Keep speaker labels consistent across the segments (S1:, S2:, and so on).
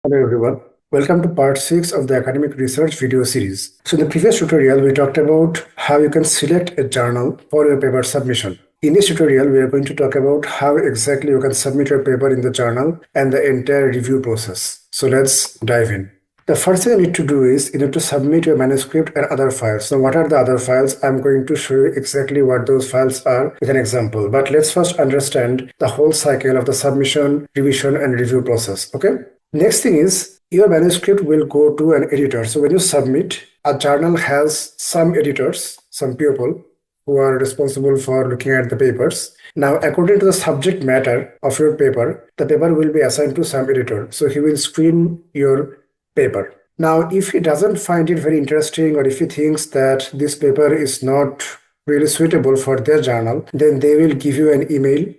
S1: Hello everyone. Welcome to part 6 of the academic research video series. So in the previous tutorial, we talked about how you can select a journal for your paper submission. In this tutorial, we are going to talk about how exactly you can submit your paper in the journal and the entire review process. So let's dive in. The first thing you need to do is you need to submit your manuscript and other files. So what are the other files? I'm going to show you exactly what those files are with an example. But let's first understand the whole cycle of the submission, revision, and review process. Okay? Next thing is your manuscript will go to an editor. So when you submit, a journal has some editors, some people who are responsible for looking at the papers. Now, according to the subject matter of your paper, the paper will be assigned to some editor. So he will screen your paper. Now, if he doesn't find it very interesting or if he thinks that this paper is not really suitable for their journal, then they will give you an email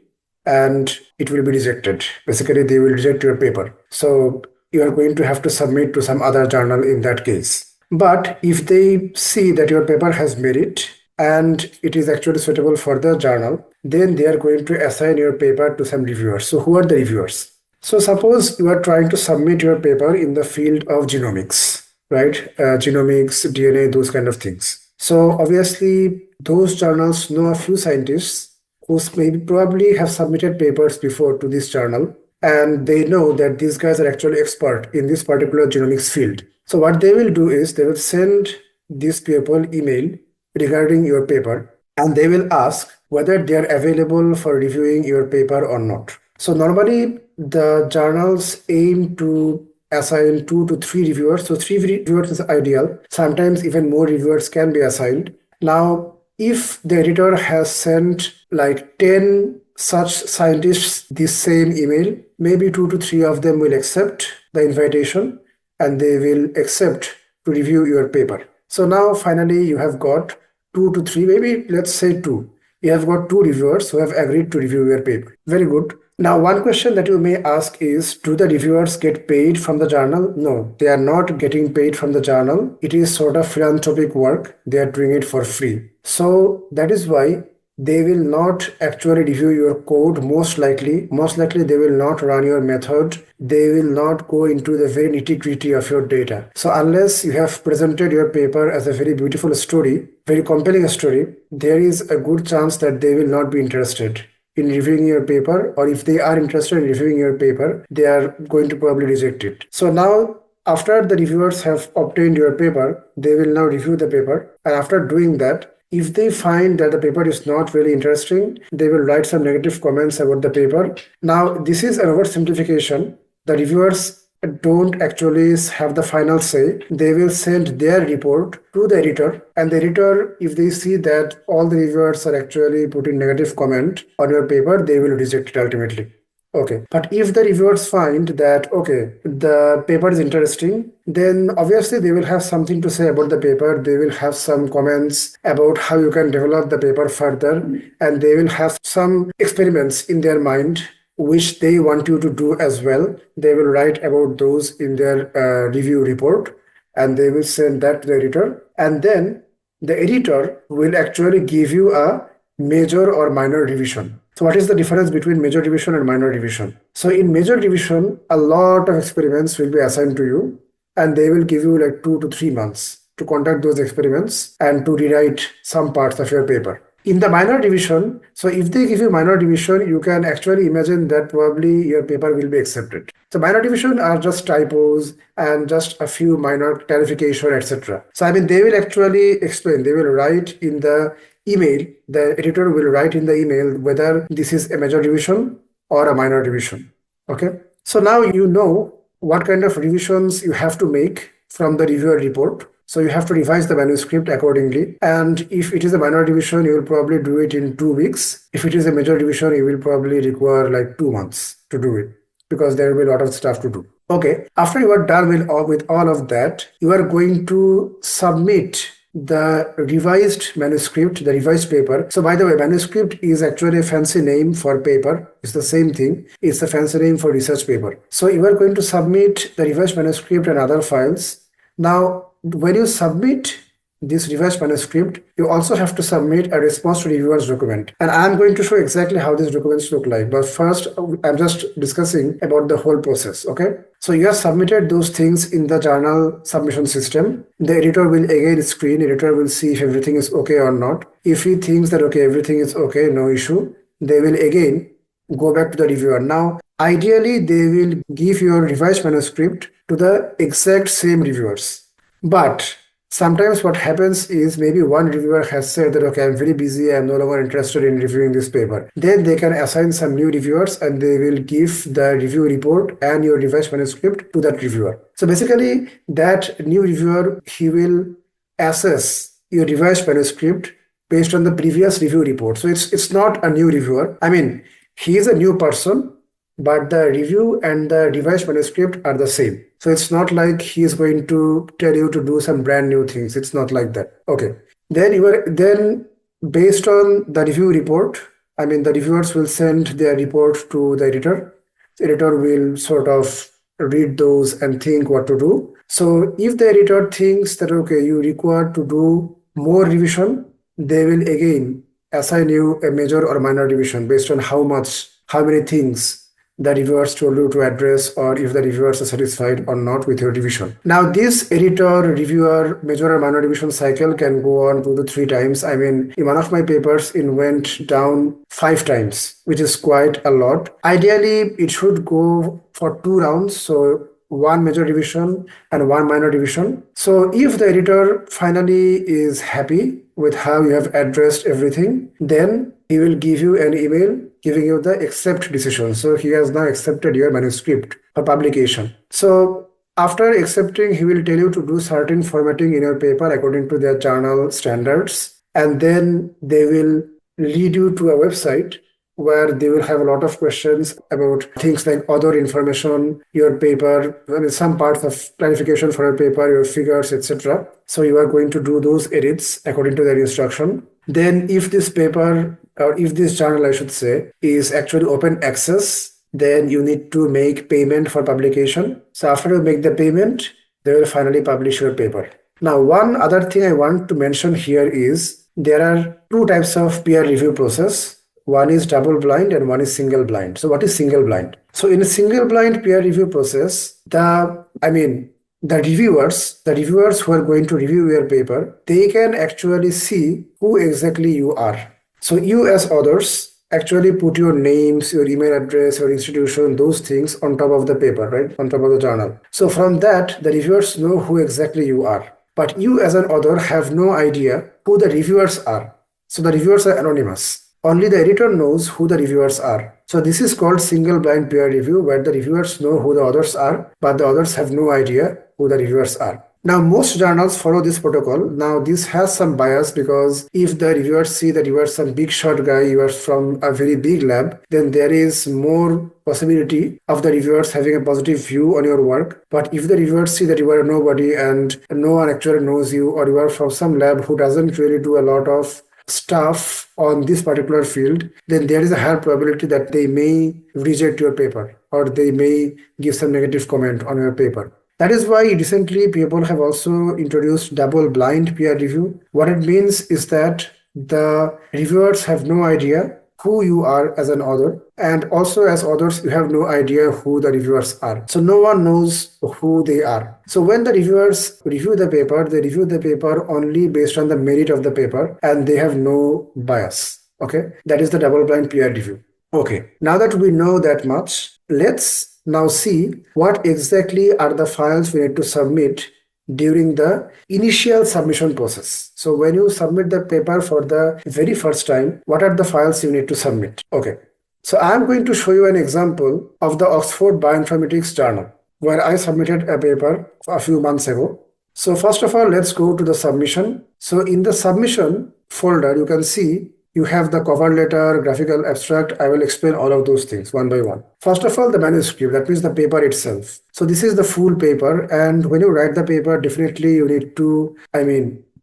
S1: and it will be rejected. Basically, they will reject your paper. So you are going to have to submit to some other journal in that case. But if they see that your paper has merit and it is actually suitable for the journal, then they are going to assign your paper to some reviewers. So who are the reviewers? So suppose you are trying to submit your paper in the field of genomics, right? Genomics, DNA, those kind of things. So obviously, those journals know a few scientists who maybe probably have submitted papers before to this journal, and they know that these guys are actually expert in this particular genomics field. So what they will do is they will send these people email regarding your paper, and they will ask whether they are available for reviewing your paper or not. So normally the journals aim to assign 2 to 3 reviewers. So 3 reviewers is ideal. Sometimes even more reviewers can be assigned. Now, if the editor has sent like 10 such scientists this same email, maybe 2 to 3 of them will accept the invitation and they will accept to review your paper. So now finally you have got 2 to 3, maybe let's say 2. You have got 2 reviewers who have agreed to review your paper. Very good. Now, one question that you may ask is, do the reviewers get paid from the journal? No, they are not getting paid from the journal. It is sort of philanthropic work. They are doing it for free. So that is why they will not actually review your code most likely. Most likely they will not run your method. They will not go into the very nitty-gritty of your data. So unless you have presented your paper as a very beautiful story, very compelling story, there is a good chance that they will not be interested in reviewing your paper, or if they are interested in reviewing your paper, they are going to probably reject it. So now, after the reviewers have obtained your paper, they will now review the paper, and after doing that, if they find that the paper is not really interesting, they will write some negative comments about the paper. Now, this is an oversimplification. The reviewers don't actually have the final say. They will send their report to the editor, and the editor, if they see that all the reviewers are actually putting negative comment on your paper, they will reject it ultimately. Okay, but if the reviewers find that, okay, the paper is interesting, then obviously they will have something to say about the paper. They will have some comments about how you can develop the paper further, and they will have some experiments in their mind which they want you to do as well. They will write about those in their review report, and they will send that to the editor. And then the editor will actually give you a major or minor revision. So what is the difference between major revision and minor revision? So in major revision, a lot of experiments will be assigned to you, and they will give you like 2 to 3 months to conduct those experiments and to rewrite some parts of your paper. In the minor revision, so if they give you minor revision, you can actually imagine that probably your paper will be accepted. So minor revision are just typos and just a few minor clarification, etc. So I mean, they will actually explain, they will write in the email, the editor will write in the email whether this is a major revision or a minor revision. Okay. So now you know what kind of revisions you have to make from the reviewer report. So you have to revise the manuscript accordingly. And if it is a minor revision, you will probably do it in 2 weeks. If it is a major revision, you will probably require like 2 months to do it because there will be a lot of stuff to do. Okay. After you are done with all of that, you are going to submit the revised manuscript, the revised paper. So by the way, manuscript is actually a fancy name for paper. It's the same thing. It's a fancy name for research paper. So you are going to submit the revised manuscript and other files. Now, when you submit this revised manuscript, you also have to submit a response to reviewer's document. And I'm going to show exactly how these documents look like. But first, I'm just discussing about the whole process, okay? So you have submitted those things in the journal submission system. The editor will again screen, editor will see if everything is okay or not. If he thinks that, okay, everything is okay, no issue, they will again go back to the reviewer. Now, ideally, they will give your revised manuscript to the exact same reviewers. But sometimes what happens is maybe one reviewer has said that, okay, I'm very busy, I'm no longer interested in reviewing this paper. Then they can assign some new reviewers and they will give the review report and your revised manuscript to that reviewer. So basically, that new reviewer, he will assess your revised manuscript based on the previous review report. So it's not a new reviewer. I mean, he is a new person, but the review and the revised manuscript are the same. So it's not like he is going to tell you to do some brand new things. It's not like that. Okay. Then based on the review report, I mean the reviewers will send their report to the editor. The editor will sort of read those and think what to do. So if the editor thinks that, okay, you require to do more revision, they will again assign you a major or minor revision based on how many things the reviewers told you to address, or if the reviewers are satisfied or not with your revision. Now, this editor, reviewer, major or minor revision cycle can go on 2 to 3 times. I mean, in one of my papers, it went down 5 times, which is quite a lot. Ideally, it should go for 2 rounds. So one major revision and one minor revision. So if the editor finally is happy with how you have addressed everything, then he will give you an email giving you the accept decision. So he has now accepted your manuscript for publication. So after accepting, he will tell you to do certain formatting in your paper according to their journal standards. And then they will lead you to a website where they will have a lot of questions about things like other information, your paper, I mean, some parts of clarification for your paper, your figures, etc. So you are going to do those edits according to their instruction. Then if this paper, or if this journal, I should say, is actually open access, then you need to make payment for publication. So after you make the payment, they will finally publish your paper. Now, one other thing I want to mention here is there are 2 types of peer review process. One is double blind and one is single blind. So what is single blind? So in a single blind peer review process, the reviewers who are going to review your paper, they can actually see who exactly you are. So you as authors actually put your names, your email address, your institution, those things on top of the paper, right? On top of the journal. So from that, the reviewers know who exactly you are. But you as an author have no idea who the reviewers are. So the reviewers are anonymous. Only the editor knows who the reviewers are. So this is called single blind peer review, where the reviewers know who the authors are, but the authors have no idea who the reviewers are. Now, most journals follow this protocol. Now, this has some bias because if the reviewers see that you are some big shot guy, you are from a very big lab, then there is more possibility of the reviewers having a positive view on your work. But if the reviewers see that you are nobody and no one actually knows you, or you are from some lab who doesn't really do a lot of stuff on this particular field, then there is a higher probability that they may reject your paper or they may give some negative comment on your paper. That is why recently people have also introduced double blind peer review. What it means is that the reviewers have no idea who you are as an author, and also as authors you have no idea who the reviewers are. So no one knows who they are. So when the reviewers review the paper, they review the paper only based on the merit of the paper and they have no bias. Okay, that is the double blind peer review. Okay, now that we know that much, let's now see what exactly are the files we need to submit during the initial submission process. So when you submit the paper for the very first time, what are the files you need to submit? Okay, so I'm going to show you an example of the Oxford Bioinformatics Journal where I submitted a paper a few months ago. So first of all, let's go to the submission. So in the submission folder, you can see you have the cover letter, graphical abstract. I will explain all of those things one by one. First of all, the manuscript, that means the paper itself. So this is the full paper. And when you write the paper, definitely you need to,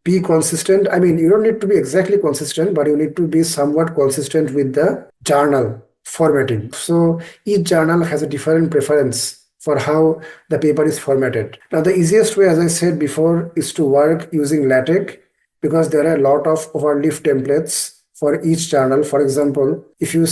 S1: be consistent. You don't need to be exactly consistent, but you need to be somewhat consistent with the journal formatting. So each journal has a different preference for how the paper is formatted. Now, the easiest way, as I said before, is to work using LaTeX. because there are a lot of overleaf templates for each journal. For example, if you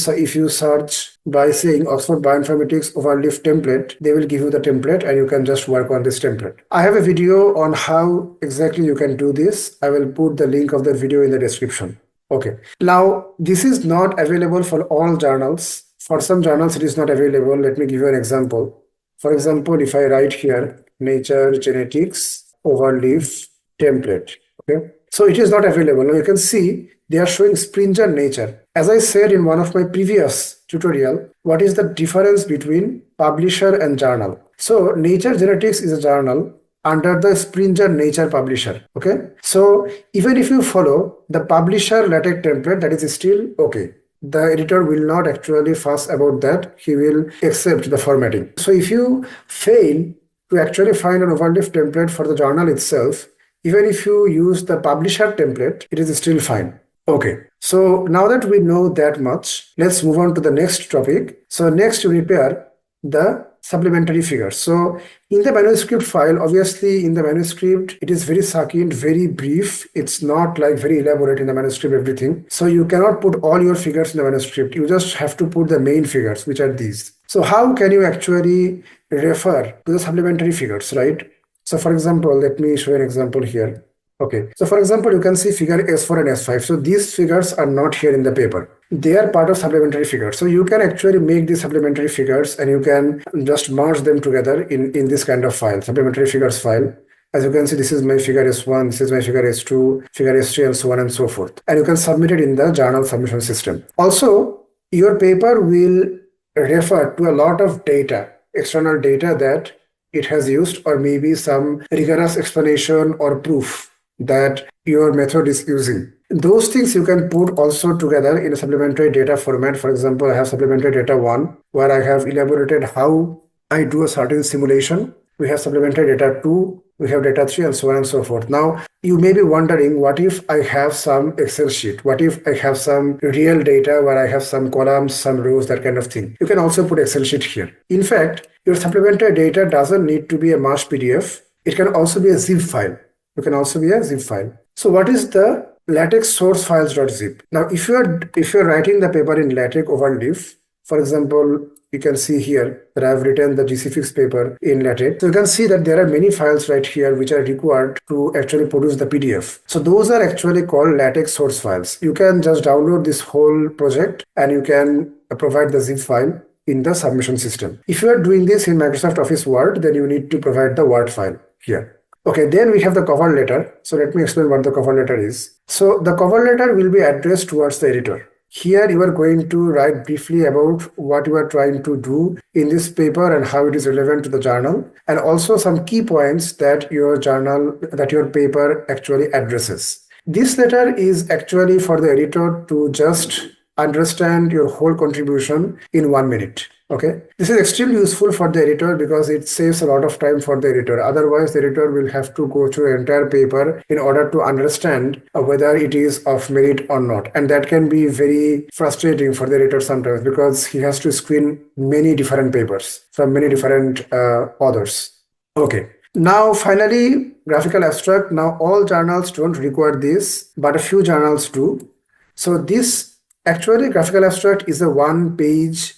S1: search by saying Oxford Bioinformatics overleaf template, they will give you the template and you can just work on this template. I have a video on how exactly you can do this. I will put the link of the video in the description. Okay. Now, this is not available for all journals. For some journals, it is not available. Let me give you an example. For example, if I write here Nature Genetics Overleaf template, okay, so it is not available. Now you can see they are showing Springer Nature. As I said in one of my previous tutorial, what is the difference between publisher and journal? So Nature Genetics is a journal under the Springer Nature publisher. Okay, so even if you follow the publisher LaTeX template, that is still okay. The editor will not actually fuss about that. He will accept the formatting. So if you fail to actually find an overleaf template for the journal itself, even if you use the publisher template, it is still fine. Okay, so now that we know that much, let's move on to the next topic. So next you prepare the supplementary figures. So in the manuscript file, obviously in the manuscript, it is very succinct, very brief. It's not like very elaborate in the manuscript, everything. So you cannot put all your figures in the manuscript. You just have to put the main figures, which are these. So how can you actually refer to the supplementary figures, right? So for example, let me show an example here. Okay, so for example, you can see figure S4 and S5. So these figures are not here in the paper. They are part of supplementary figures. So you can actually make these supplementary figures and you can just merge them together in this kind of file, supplementary figures file. As you can see, this is my figure S1, this is my figure S2, figure S3, and so on and so forth. And you can submit it in the journal submission system. Also, your paper will refer to a lot of data, external data that it has used, or maybe some rigorous explanation or proof that your method is using. Those things you can put also together in a supplementary data format. For example, I have supplementary data 1 where I have elaborated how I do a certain simulation. We have supplementary data 2, we have data 3, and so on and so forth. Now, you may be wondering, what if I have some Excel sheet? What if I have some real data where I have some columns, some rows, that kind of thing? You can also put Excel sheet here. In fact, your supplementary data doesn't need to be a MASH PDF. It can also be a zip file. It can also be a zip file. So what is the LaTeX source files.zip? Now, if you're writing the paper in LaTeX overleaf, for example, you can see here that I've written the GCFix paper in LaTeX. So you can see that there are many files right here which are required to actually produce the PDF. So those are actually called LaTeX source files. You can just download this whole project and you can provide the zip file in the submission system. If you are doing this in Microsoft Office Word, then you need to provide the Word file here. Okay, then we have the cover letter. So let me explain what the cover letter is. So the cover letter will be addressed towards the editor. Here you are going to write briefly about what you are trying to do in this paper and how it is relevant to the journal, and also some key points that your paper actually addresses. This letter is actually for the editor to just understand your whole contribution in 1 minute. Okay, this is extremely useful for the editor because it saves a lot of time for the editor. Otherwise, the editor will have to go through the entire paper in order to understand whether it is of merit or not. And that can be very frustrating for the editor sometimes because he has to screen many different papers from many different authors. Okay. Now, finally, graphical abstract. Now, all journals don't require this, but a few journals do. So this actually graphical abstract is a 1-page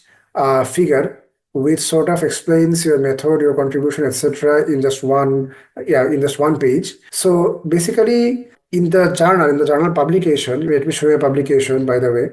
S1: figure which sort of explains your method, your contribution, etc. in just one page. So basically, in the journal publication, let me show you a publication, by the way.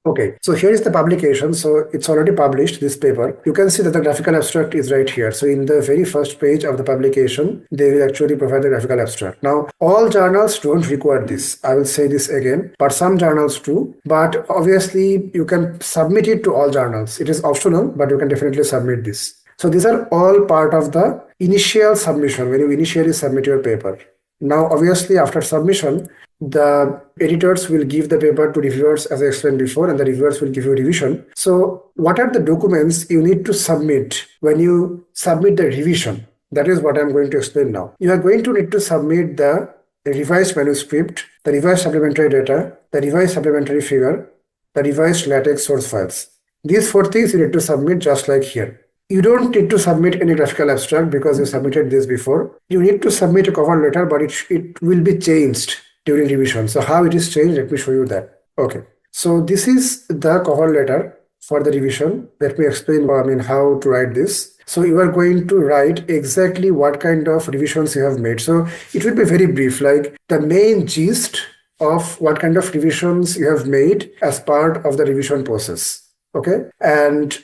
S1: Okay, so here is the publication. So it's already published, this paper. You can see that the graphical abstract is right here. So in the very first page of the publication, they will actually provide the graphical abstract. Now, all journals don't require this. I will say this again, but some journals do. But obviously, you can submit it to all journals. It is optional, but you can definitely submit this. So these are all part of the initial submission, when you initially submit your paper. Now, obviously, after submission, the editors will give the paper to reviewers, as I explained before, and the reviewers will give you revision. So what are the documents you need to submit when you submit the revision? That is what I'm going to explain now. You are going to need to submit the revised manuscript, the revised supplementary data, the revised supplementary figure, the revised LaTeX source files. These four things you need to submit just like here. You don't need to submit any graphical abstract because you submitted this before. You need to submit a cover letter, but it will be changed during revision. So how it is changed, let me show you that. Okay. So this is the cover letter for the revision. Let me explain how to write this. So you are going to write exactly what kind of revisions you have made. So it will be very brief, like the main gist of what kind of revisions you have made as part of the revision process. Okay. And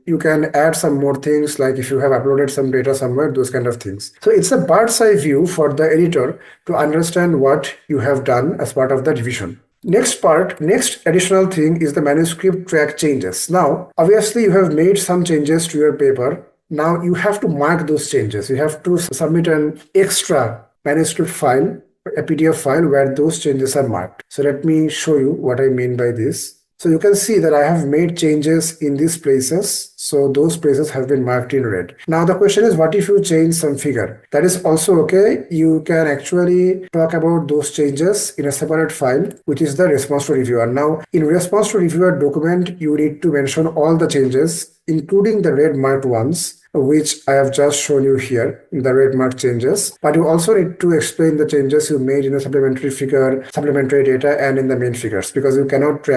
S1: you can add some more things, like if you have uploaded some data somewhere, those kind of things. So it's a bird's eye view for the editor to understand what you have done as part of the revision. Next additional thing is the manuscript track changes. Now, obviously you have made some changes to your paper. Now you have to mark those changes. You have to submit an extra manuscript file, a PDF file where those changes are marked. So let me show you what I mean by this. So you can see that I have made changes in these places. So those places have been marked in red. Now the question is, what if you change some figure? That is also okay. You can actually talk about those changes in a separate file, which is the response to reviewer. Now in response to reviewer document, you need to mention all the changes, including the red marked ones, which I have just shown you here, the red mark changes. But you also need to explain the changes you made in a supplementary figure, supplementary data, and in the main figures, because you cannot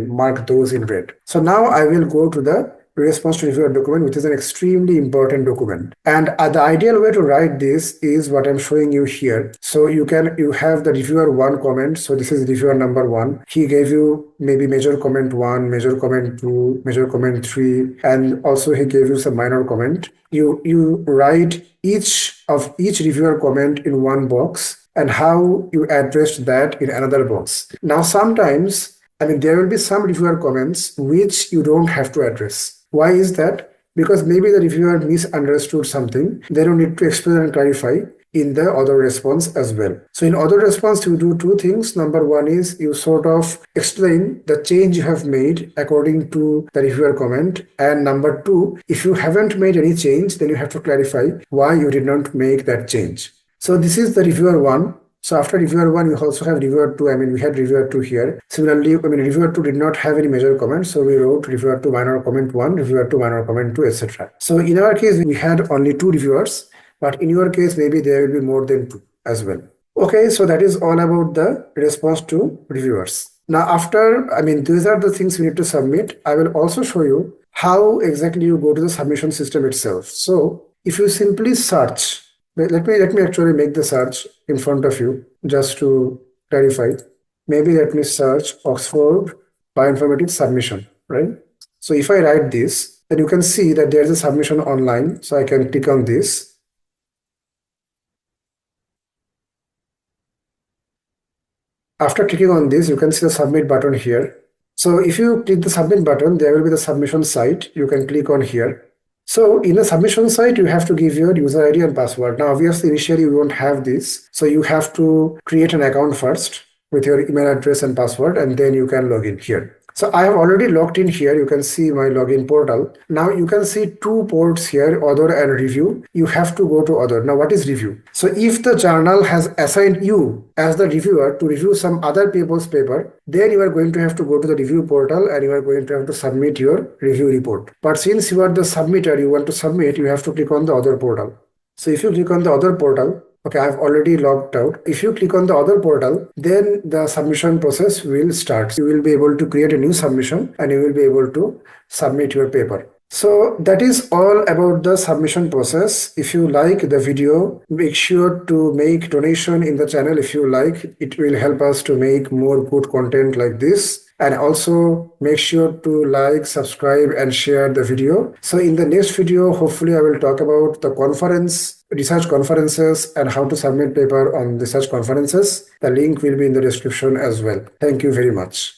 S1: mark those in red. So now I will go to the response to reviewer document, which is an extremely important document. And the ideal way to write this is what I'm showing you here. So you have the reviewer 1 comment. So this is reviewer number 1. He gave you maybe major comment 1, major comment 2, major comment 3, and also he gave you some minor comment. You write each reviewer comment in one box and how you addressed that in another box. Now sometimes there will be some reviewer comments which you don't have to address. Why is that? Because maybe the reviewer misunderstood something. They don't need to explain and clarify in the author response as well. So in author response, you do two things. Number one is you sort of explain the change you have made according to the reviewer comment. And number two, if you haven't made any change, then you have to clarify why you did not make that change. So this is the reviewer 1. So after reviewer 1, you also have reviewer 2. We had reviewer 2 here. Similarly, reviewer 2 did not have any major comments. So we wrote reviewer 2 minor comment 1, reviewer 2 minor comment 2, etc. So in our case, we had only 2 reviewers, but in your case, maybe there will be more than 2 as well. Okay, so that is all about the response to reviewers. Now after, these are the things we need to submit. I will also show you how exactly you go to the submission system itself. So if you simply search, let me actually make the search in front of you just to clarify. Maybe let me search Oxford Bioinformatics submission, right? So if I write this, then you can see that there's a submission online. So I can click on this. After clicking on this, you can see the submit button here. So if you click the submit button, there will be the submission site. You can click on here. So in the submission site, you have to give your user ID and password. Now, obviously, initially you won't have this. So you have to create an account first with your email address and password, and then you can log in here. So I have already logged in here. You can see my login portal. Now you can see 2 ports here, author and review. You have to go to author. Now what is review? So if the journal has assigned you as the reviewer to review some other people's paper, then you are going to have to go to the review portal and you are going to have to submit your review report. But since you are the submitter, you want to submit, you have to click on the other portal. So if you click on the other portal, okay, I've already logged out. If you click on the other portal, then the submission process will start. You will be able to create a new submission and you will be able to submit your paper. So that is all about the submission process. If you like the video, make sure to make donation in the channel if you like. It will help us to make more good content like this. And also make sure to like, subscribe, and share the video. So in the next video, hopefully I will talk about the research conferences and how to submit paper on research conferences. The link will be in the description as well. Thank you very much.